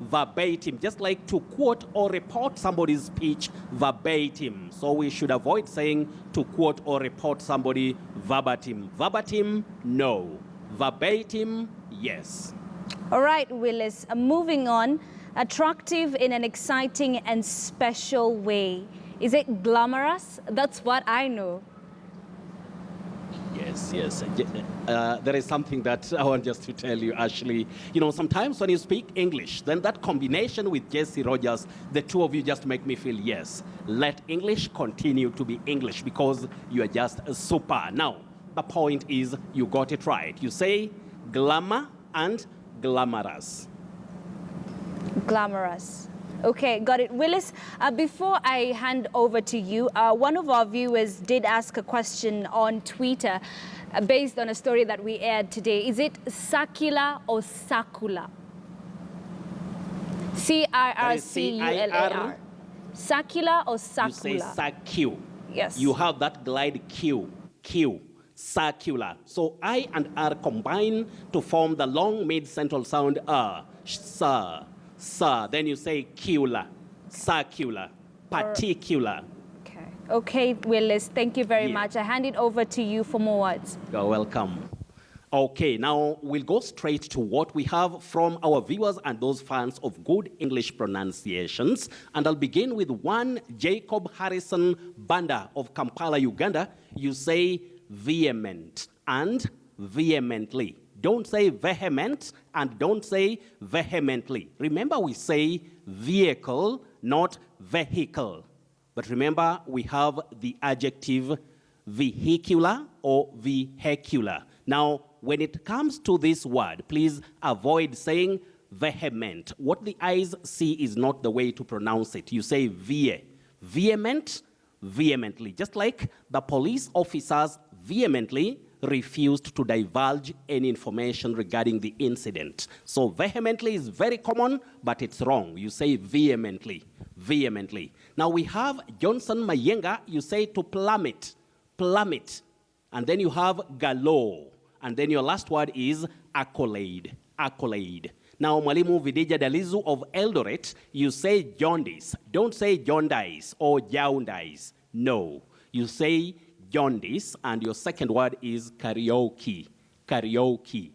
verbatim, just like to quote or report somebody's speech verbatim. So we should avoid saying to quote or report somebody verbatim. Verbatim, no. Verbatim, yes. All right, Willis, moving on. Attractive in an exciting and special way. Is it glamorous? That's what I know. Yes. There is something that I want just to tell you, Ashley. You know, sometimes when you speak English, then that combination with Jesse Rogers, the two of you just make me feel, yes, let English continue to be English because you are just super. Now, the point is you got it right. You say glamour and glamorous. Glamorous. Okay, got it. Willis, before I hand over to you, one of our viewers did ask a question on Twitter based on a story that we aired today. Is it circular or circular? C-I-R-C-U-L-A-R. Circular or circular? You say circu. Yes. You have that glide Q. Circular. So I and R combine to form the long mid-central sound sir. Then you say cula, circular, particular. Okay, Willis, thank you very much. I hand it over to you for more words. You're welcome. Okay, now we'll go straight to what we have from our viewers and those fans of good English pronunciations. And I'll begin with one Jacob Harrison Banda of Kampala, Uganda. You say vehement and vehemently. Don't say vehement and don't say vehemently. Remember, we say vehicle, not vehicle. But remember, we have the adjective vehicular or vehicular. Now, when it comes to this word, please avoid saying vehement. What the eyes see is not the way to pronounce it. You say vehement, vehemently. Just like the police officers vehemently refused to divulge any information regarding the incident. So vehemently is very common, but it's wrong. You say vehemently. Now we have Johnson Mayenga, you say to plummet. And then you have galore. And then your last word is accolade. Now Mwalimu Vidija Dalizu of Eldoret, you say jaundice. Don't say jaundice or jaundice. No, you say jaundice, and your second word is karaoke.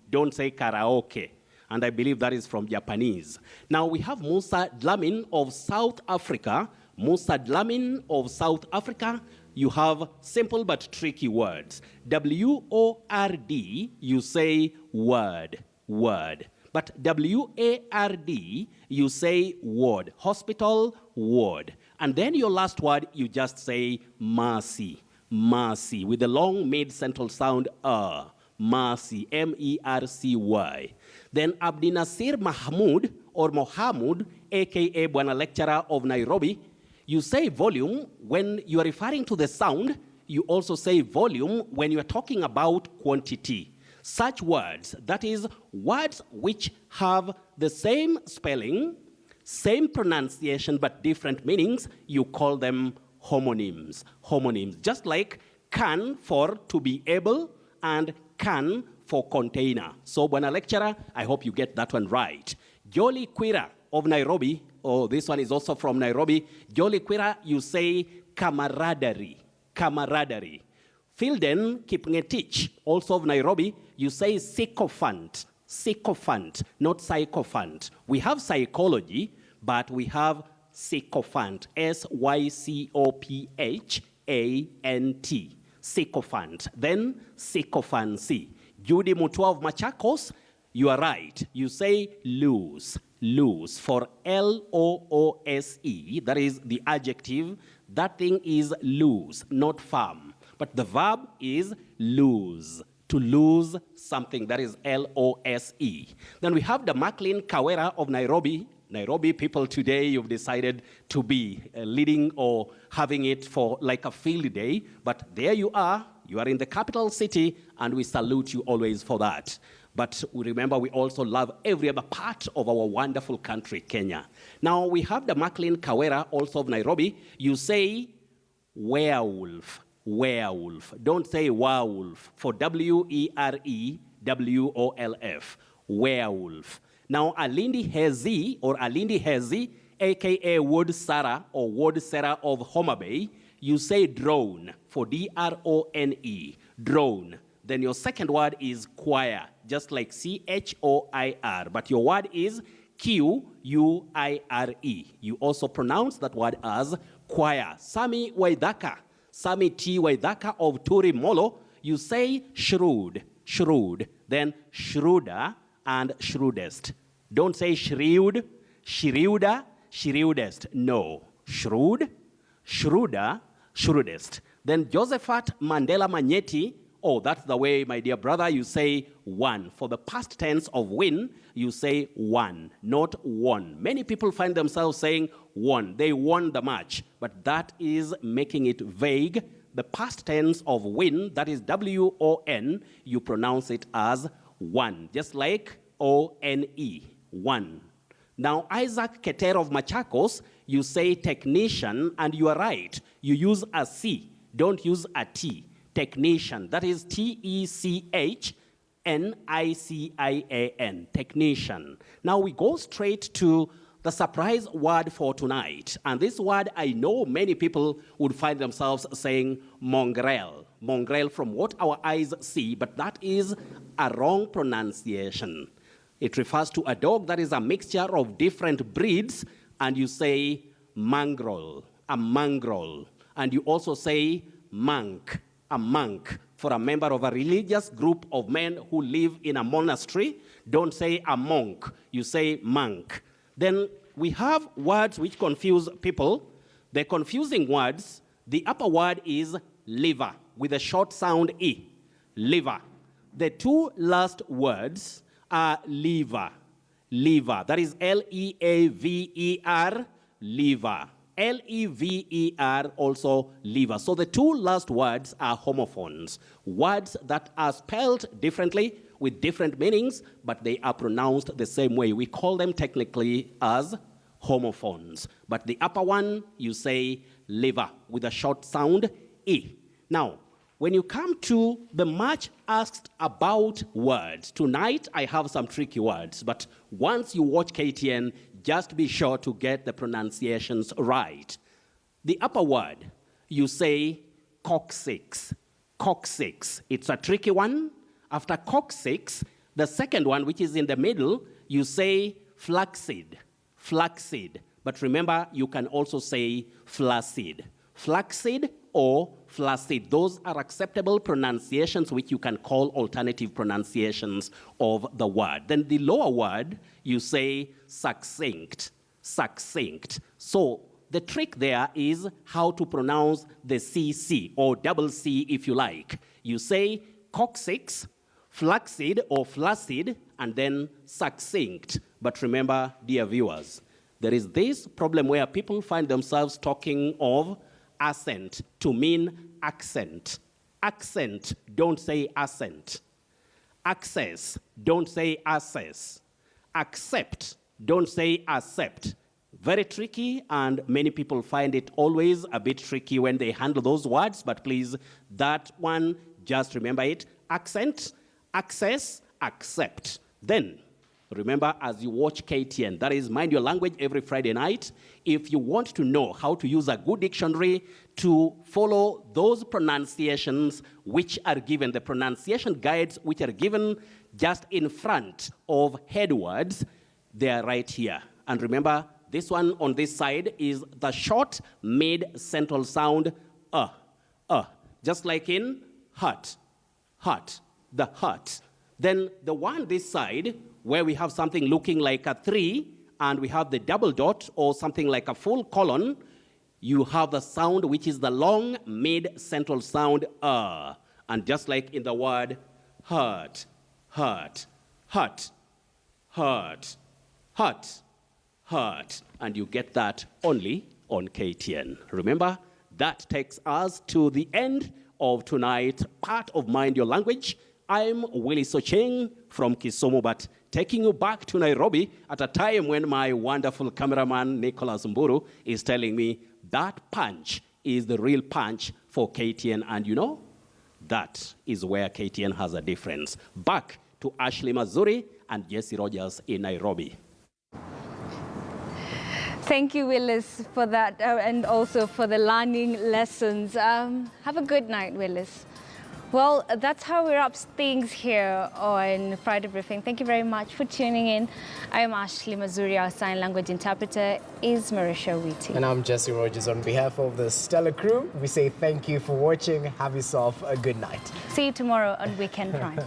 Don't say karaoke. And I believe that is from Japanese. Now we have Musa Dlamini of South Africa. You have simple but tricky words. W-O-R-D, you say word. But W-A-R-D, you say ward. Hospital, ward. And then your last word, you just say mercy, with the long mid-central sound, mercy, M-E-R-C-Y. Then Abdinasir Mahmoud, or Mohamud, a.k.a. Bwana Lecturer of Nairobi, you say volume when you are referring to the sound. You also say volume when you are talking about quantity. Such words, that is, words which have the same spelling, same pronunciation, but different meanings, you call them homonyms. Just like can for to be able and can for container. So, Bwana Lecturer, I hope you get that one right. Jolly Quira of Nairobi, this one is also from Nairobi. Jolly Quira, you say camaraderie. Filden Kipngetich, also of Nairobi, you say sycophant, not sycophant. We have psychology, but we have sycophant, S-Y-C-O-P-H-A-N-T, sycophant. Then sycophancy. Judy Mutua of Machakos, you are right. You say loose for L-O-O-S-E. That is the adjective. That thing is loose, not firm. But the verb is lose. To lose something, that is L-O-S-E. Then we have the Maclean Kawera of Nairobi. Nairobi people today, you've decided to be leading or having it for like a field day. But there you are in the capital city, and we salute you always for that. But remember, we also love every other part of our wonderful country, Kenya. Now, we have the Maclean Kawera, also of Nairobi. You say werewolf. Don't say werewolf. For W-E-R-E-W-O-L-F. Werewolf. Now, Alindi Hezi or Alindi Hezi, aka Ward Sarah or Ward Sarah of Homa Bay, you say drone for D-R-O-N-E, drone. Then your second word is choir, just like C-H-O-I-R, but your word is Q-U-I-R-E. You also pronounce that word as choir. Sami Waidaka, Sami T. Waidaka of Turi Molo, you say shrewd, shrewd, then shrewder and shrewdest. Don't say shrewd, shrewder, shrewdest. No, shrewd, shrewder, shrewdest. Then Josephat Mandela Magneti, oh, that's the way, my dear brother, you say one. For the past tense of win, you say won, not won. Many people find themselves saying won. They won the match, but that is making it vague. The past tense of win, that is W-O-N, you pronounce it as one, just like O-N-E, one. Now, Isaac Keter of Machakos, you say technician, and you are right. You use a C, don't use a T. Technician, that is T-E-C-H-N-I-C-I-A-N, technician. Now we go straight to the surprise word for tonight. And this word, I know many people would find themselves saying mongrel. Mongrel from what our eyes see, but that is a wrong pronunciation. It refers to a dog that is a mixture of different breeds, and you say mongrel, a mongrel. And you also say monk, a monk, for a member of a religious group of men who live in a monastery. Don't say a monk, you say monk. Then we have words which confuse people. The confusing words, the upper word is liver, with a short sound E, liver. The two last words are lever, lever. That is L-E-A-V-E-R, lever. L-E-V-E-R, also lever. So the two last words are homophones, words that are spelled differently with different meanings, but they are pronounced the same way. We call them technically as homophones. But the upper one, you say liver with a short sound E. Now, when you come to the much asked about words, tonight I have some tricky words, but once you watch KTN, just be sure to get the pronunciations right. The upper word, you say coccyx, coccyx. It's a tricky one. After coccyx, the second one, which is in the middle, you say flaccid, flaccid. But remember, you can also say flaccid. Flaccid or flaccid. Those are acceptable pronunciations which you can call alternative pronunciations of the word. Then the lower word, you say succinct, succinct. So the trick there is how to pronounce the CC or double C if you like. You say coccyx, flaccid or flaccid, and then succinct. But remember, dear viewers, there is this problem where people find themselves talking of accent to mean accent. Accent, don't say accent. Access, don't say access. Accept, don't say accept. Very tricky, and many people find it always a bit tricky when they handle those words, but please, that one, just remember it. Accent, access, accept. Then, remember, as you watch KTN, that is Mind Your Language every Friday night, if you want to know how to use a good dictionary to follow those pronunciations which are given, the pronunciation guides which are given just in front of head words, they are right here. And remember, this one on this side is the short mid-central sound, just like in hut, hut, the hut. Then the one this side, where we have something looking like a 3, and we have the double dot or something like a full colon, you have the sound which is the long mid-central sound, And just like in the word hurt, hurt, hurt, hurt, hurt, hurt. And you get that only on KTN. Remember, that takes us to the end of tonight's part of Mind Your Language. I'm Willie Socheng from Kisumu, but taking you back to Nairobi at a time when my wonderful cameraman, Nicholas Mburu, is telling me that punch is the real punch for KTN. And you know, that is where KTN has a difference. Back to Ashley Mazuri and Jesse Rogers in Nairobi. Thank you, Willis, for that and also for the learning lessons. Have a good night, Willis. Well, that's how we wrap things here on Friday Briefing. Thank you very much for tuning in. I'm Ashley Mazuri. Our sign language interpreter is Marisha Witi. And I'm Jesse Rogers. On behalf of the Stellar crew, we say thank you for watching. Have yourself a good night. See you tomorrow on Weekend Prime.